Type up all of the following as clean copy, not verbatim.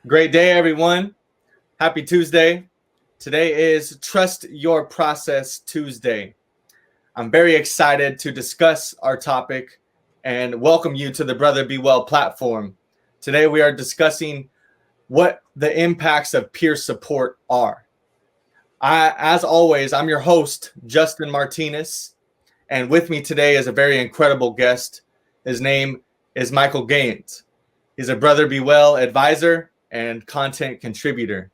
Great day, everyone. Happy Tuesday. Today is Trust Your Process Tuesday. I'm very excited to discuss our topic and welcome you to the Brother Be Well platform. Today, we are discussing what the impacts of peer support are. As always, I'm your host, Justin Martinez, and with me today is a very incredible guest. His name is Mykel Gayent. He's a Brother Be Well advisor and content contributor.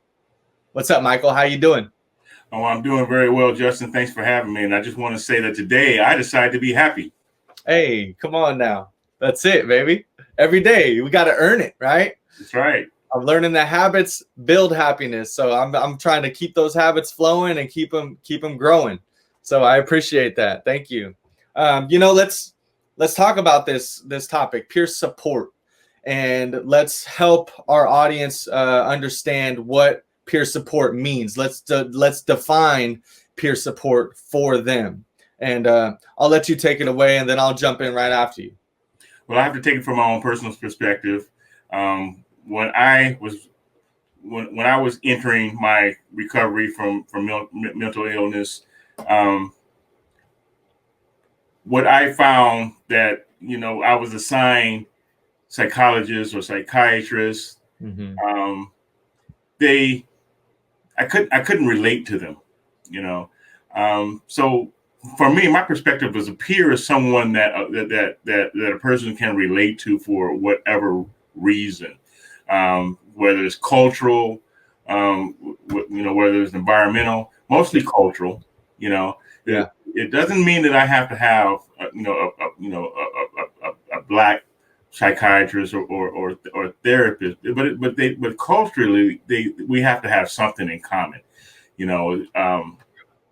What's up, Mykel? How you doing? Oh, I'm doing very well, Justin. Thanks for having me. And I just want to say that today I decided to be happy. Hey, come on now. That's it, baby. Every day we got to earn it, right? That's right. I'm learning that habits build happiness, so I'm trying to keep those habits flowing and keep them growing. So I appreciate that. Thank you. Let's talk about this topic, peer support, and let's help our audience understand what peer support means. Let's define peer support for them, and I'll let you take it away, and then I'll jump in right after you. Well, I have to take it from my own personal perspective. When I was entering my recovery from mental illness, what I found that I was assigned psychologists or psychiatrists. Mm-hmm. I couldn't relate to them, So for me, my perspective as a peer is someone that a person can relate to for whatever reason, whether it's cultural, whether it's environmental, mostly cultural. Yeah. It doesn't mean that I have to have a black psychiatrist or therapist, but culturally we have to have something in common.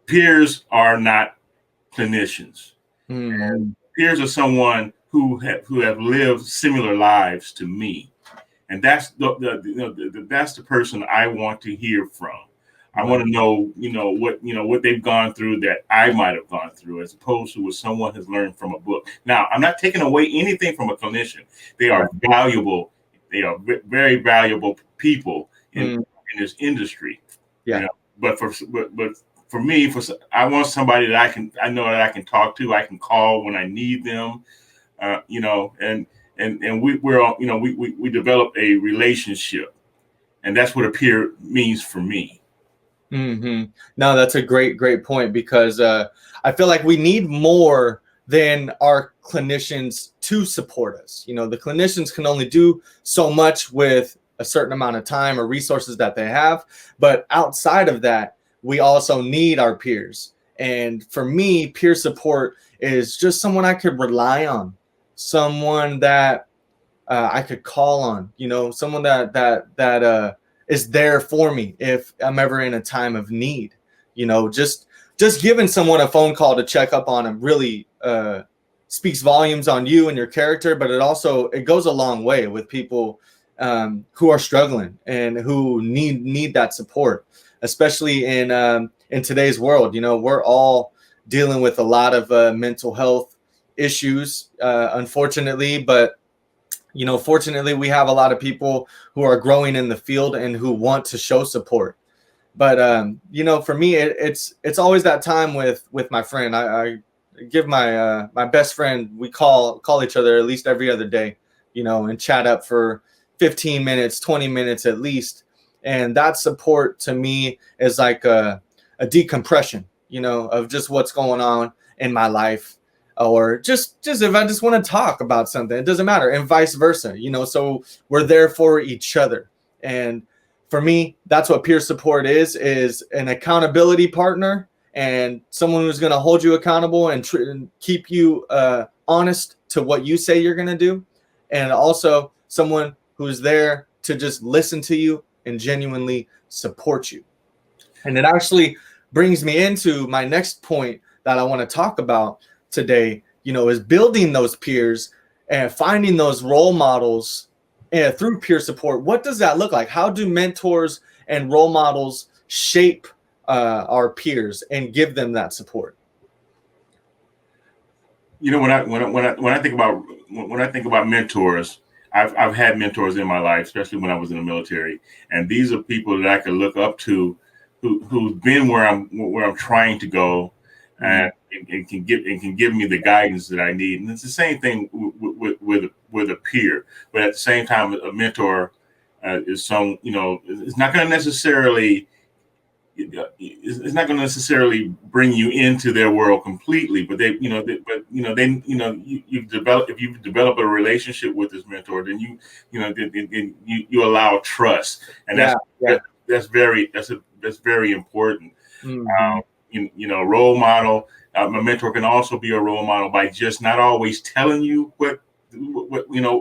Peers are not clinicians. And peers are someone who have lived similar lives to me, and that's that's the person I want to hear from. I want to know, what they've gone through that I might have gone through, as opposed to what someone has learned from a book. Now, I'm not taking away anything from a clinician. They are valuable. They are very valuable people in this industry. Yeah. But for me, I want somebody that I know that I can talk to. I can call when I need them. And we develop a relationship, and that's what a peer means for me. Mm-hmm. No, that's a great point, because I feel like we need more than our clinicians to support us. The clinicians can only do so much with a certain amount of time or resources that they have. But outside of that, we also need our peers. And for me, peer support is just someone I could rely on, someone that I could call on, someone that is there for me if I'm ever in a time of need. Just giving someone a phone call to check up on them really speaks volumes on you and your character, but it goes a long way with people who are struggling and who need that support, especially in today's world. We're all dealing with a lot of mental health issues, unfortunately, but fortunately, we have a lot of people who are growing in the field and who want to show support. But for me, it's always that time with my friend. I give my best friend. We call each other at least every other day, and chat up for 15 minutes, 20 minutes at least. And that support to me is like a decompression, of just what's going on in my life. Or just if I just want to talk about something, it doesn't matter, and vice versa, so we're there for each other. And for me, that's what peer support is an accountability partner, and someone who's going to hold you accountable and keep you honest to what you say you're going to do, and also someone who's there to just listen to you and genuinely support you. And it actually brings me into my next point that I want to talk about today, is building those peers and finding those role models through peer support. What does that look like? How do mentors and role models shape our peers and give them that support? When I think about mentors, I've had mentors in my life, especially when I was in the military, and these are people that I could look up to, who've been where I'm trying to go, and can give me the guidance that I need. And it's the same thing with a peer, but at the same time, a mentor is it's not going to necessarily. It's not going to necessarily bring you into their world completely, but you've developed, if you've developed a relationship with this mentor, then you allow trust, and that's very important. Role model. A mentor can also be a role model by just not always telling you what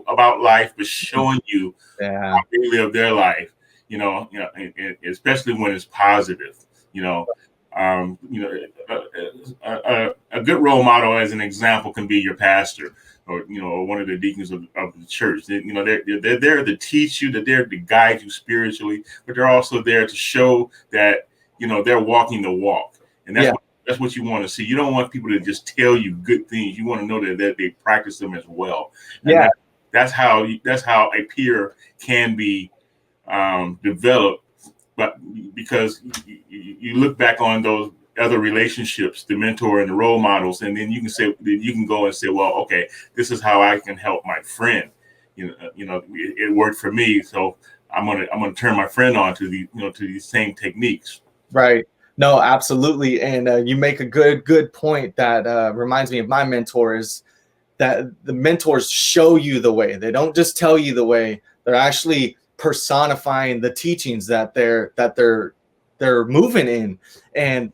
about life, but showing you how they live their life. And especially when it's positive. A good role model, as an example, can be your pastor or one of the deacons of the church. They're there to teach you, they're there to guide you spiritually, but they're also there to show that they're walking the walk, and that's what you want to see. You don't want people to just tell you good things. You want to know that they practice them as well. And that's how a peer can be developed, but because you look back on those other relationships, the mentor and the role models, and then you can go and say, well, okay, this is how I can help my friend. It worked for me, so I'm gonna turn my friend on to these same techniques. Right. No, absolutely. And you make a good point that reminds me of my mentors. That the mentors show you the way. They don't just tell you the way. They're actually personifying the teachings that they're moving in. And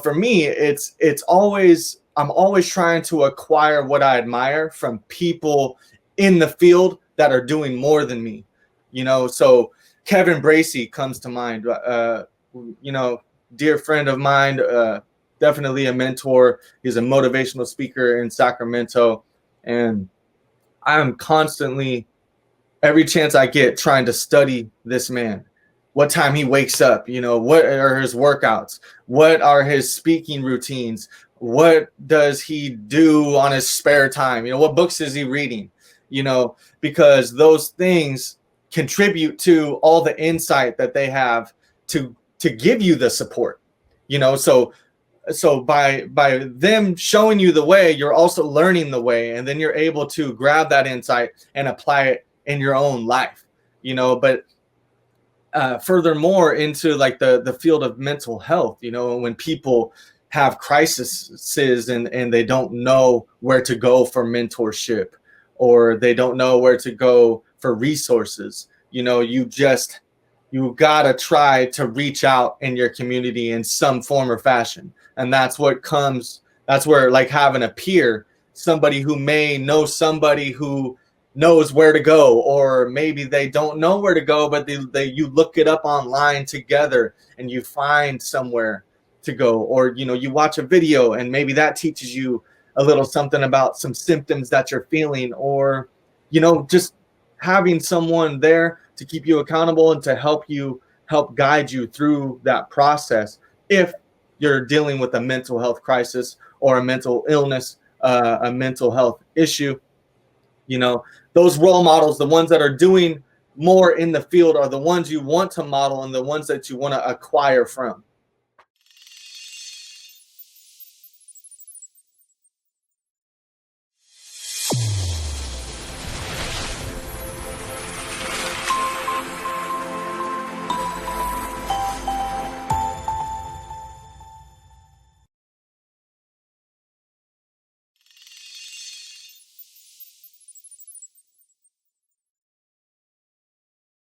for me, I'm always trying to acquire what I admire from people in the field that are doing more than me. So Kevin Bracey comes to mind. Dear friend of mine, definitely a mentor. He's a motivational speaker in Sacramento, and I'm constantly, every chance I get, trying to study this man. What time he wakes up, what are his workouts? What are his speaking routines? What does he do on his spare time? What books is he reading? Because those things contribute to all the insight that they have to give you the support. So by them showing you the way, you're also learning the way, and then you're able to grab that insight and apply it in your own life. But furthermore, into like the field of mental health, when people have crises and they don't know where to go for mentorship, or they don't know where to go for resources, you gotta try to reach out in your community in some form or fashion. And that's where like having a peer, somebody who may know somebody who knows where to go, or maybe they don't know where to go, but you look it up online together and you find somewhere to go, or you watch a video and maybe that teaches you a little something about some symptoms that you're feeling, or just having someone there to keep you accountable and to help guide you through that process if you're dealing with a mental health crisis or a mental illness, a mental health issue. Those role models, the ones that are doing more in the field, are the ones you want to model and the ones that you want to acquire from.